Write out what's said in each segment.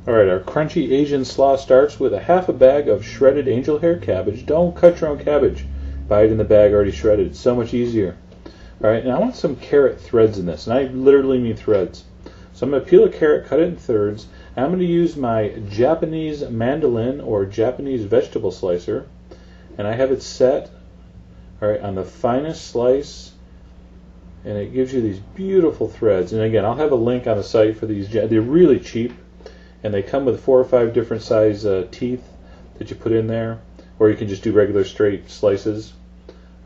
Alright, our crunchy Asian slaw starts with a half a bag of shredded angel hair cabbage. Don't cut your own cabbage. Buy it in the bag already shredded. It's so much easier. Alright, and I want some carrot threads in this, and I literally mean threads. So I'm going to peel a carrot, cut it in thirds, and I'm going to use my Japanese mandolin or Japanese vegetable slicer, and I have it set on the finest slice, and it gives you these beautiful threads. And again, I'll have a link on the site for these. They're really cheap, and they come with 4 or 5 different size teeth that you put in there, or you can just do regular straight slices.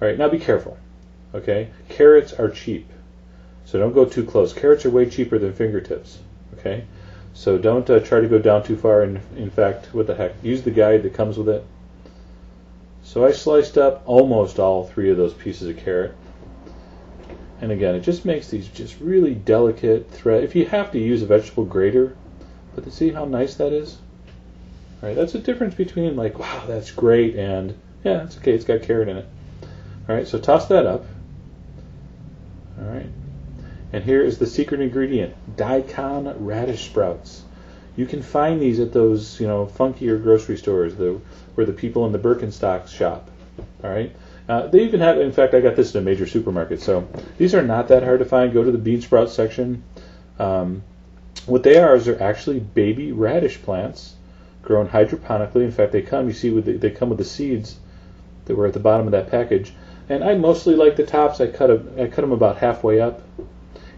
Alright, now be careful. Okay, carrots are cheap, so don't go too close. Carrots are way cheaper than fingertips. Okay, so don't try to go down too far. And in fact, what the heck, use the guide that comes with it. So I sliced up almost all 3 of those pieces of carrot, and again, it just makes these just really delicate thread. If you have to use a vegetable grater, but see how nice that is. All right, that's the difference between like, wow, that's great, and yeah, it's okay, it's got carrot in it. All right, so toss that up. All right, and here is the secret ingredient: Daikon radish sprouts. You can find these at those, funkier grocery stores, where the people in the Birkenstocks shop. All right, they even have. In fact, I got this in a major supermarket, so these are not that hard to find. Go to the bean sprout section. What they are is they're actually baby radish plants grown hydroponically. In fact, they come. You see, they come with the seeds that were at the bottom of that package. And I mostly like the tops. I cut them about halfway up,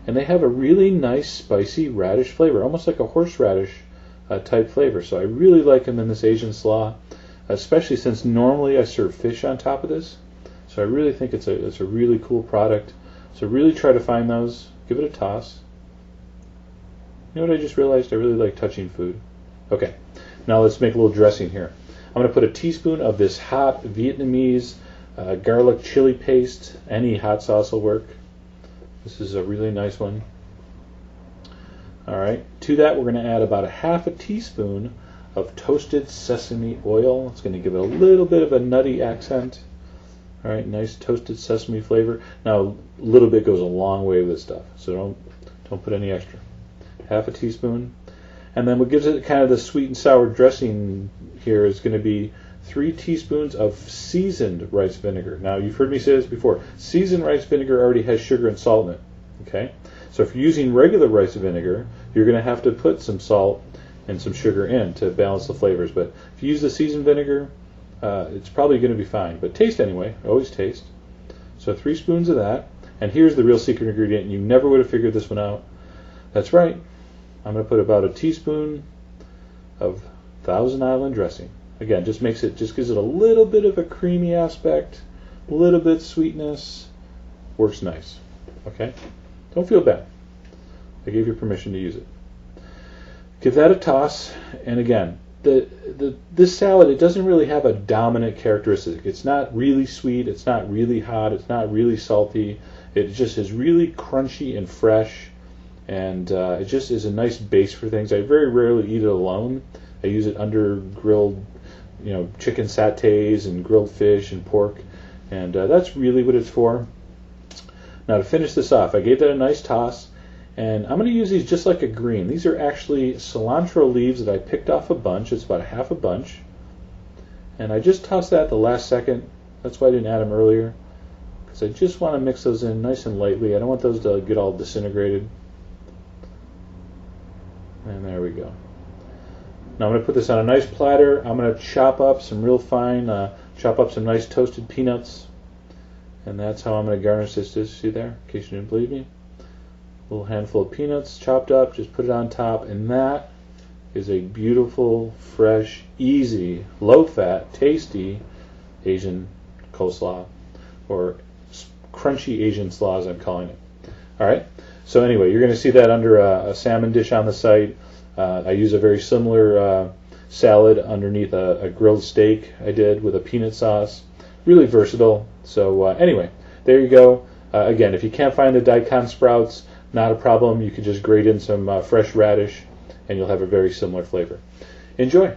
and they have a really nice spicy radish flavor, almost like a horseradish type flavor. So I really like them in this Asian slaw, especially since normally I serve fish on top of this. So I really think it's a really cool product. So really try to find those. Give it a toss. You know what I just realized? I really like touching food. Okay, now let's make a little dressing here. I'm going to put a teaspoon of this hot Vietnamese garlic chili paste. Any hot sauce will work. This is a really nice one. All right, to that we're going to add about a half a teaspoon of toasted sesame oil. It's going to give it a little bit of a nutty accent. All right, nice toasted sesame flavor. Now a little bit goes a long way with this stuff, so don't put any extra. Half a teaspoon. And then what gives it kind of the sweet and sour dressing here is going to be 3 teaspoons of seasoned rice vinegar. Now, you've heard me say this before. Seasoned rice vinegar already has sugar and salt in it. Okay? So if you're using regular rice vinegar, you're going to have to put some salt and some sugar in to balance the flavors. But if you use the seasoned vinegar, it's probably going to be fine. But taste anyway. Always taste. So 3 spoons of that. And here's the real secret ingredient. You never would have figured this one out. That's right. I'm going to put about a teaspoon of Thousand Island dressing. Again, just gives it a little bit of a creamy aspect, a little bit sweetness. Works nice. Okay? Don't feel bad. I gave you permission to use it. Give that a toss. And again, this salad, it doesn't really have a dominant characteristic. It's not really sweet. It's not really hot. It's not really salty. It just is really crunchy and fresh. And it just is a nice base for things. I very rarely eat it alone. I use it under grilled, chicken satays and grilled fish and pork, and that's really what it's for. Now to finish this off, I gave that a nice toss, and I'm going to use these just like a green. These are actually cilantro leaves that I picked off a bunch. It's about half a bunch, and I just tossed that at the last second. That's why I didn't add them earlier, because I just want to mix those in nice and lightly. I don't want those to get all disintegrated. And there we go. Now I'm going to put this on a nice platter. I'm going to chop up some real fine, chop up some nice toasted peanuts. And that's how I'm going to garnish this dish. See there? In case you didn't believe me. A little handful of peanuts chopped up. Just put it on top. And that is a beautiful, fresh, easy, low-fat, tasty Asian coleslaw. Or crunchy Asian slaw, as I'm calling it. All right? So anyway, you're going to see that under a salmon dish on the site. I use a very similar salad underneath a grilled steak I did with a peanut sauce. Really versatile. So anyway, there you go. Again, if you can't find the daikon sprouts, not a problem. You can just grate in some fresh radish, and you'll have a very similar flavor. Enjoy.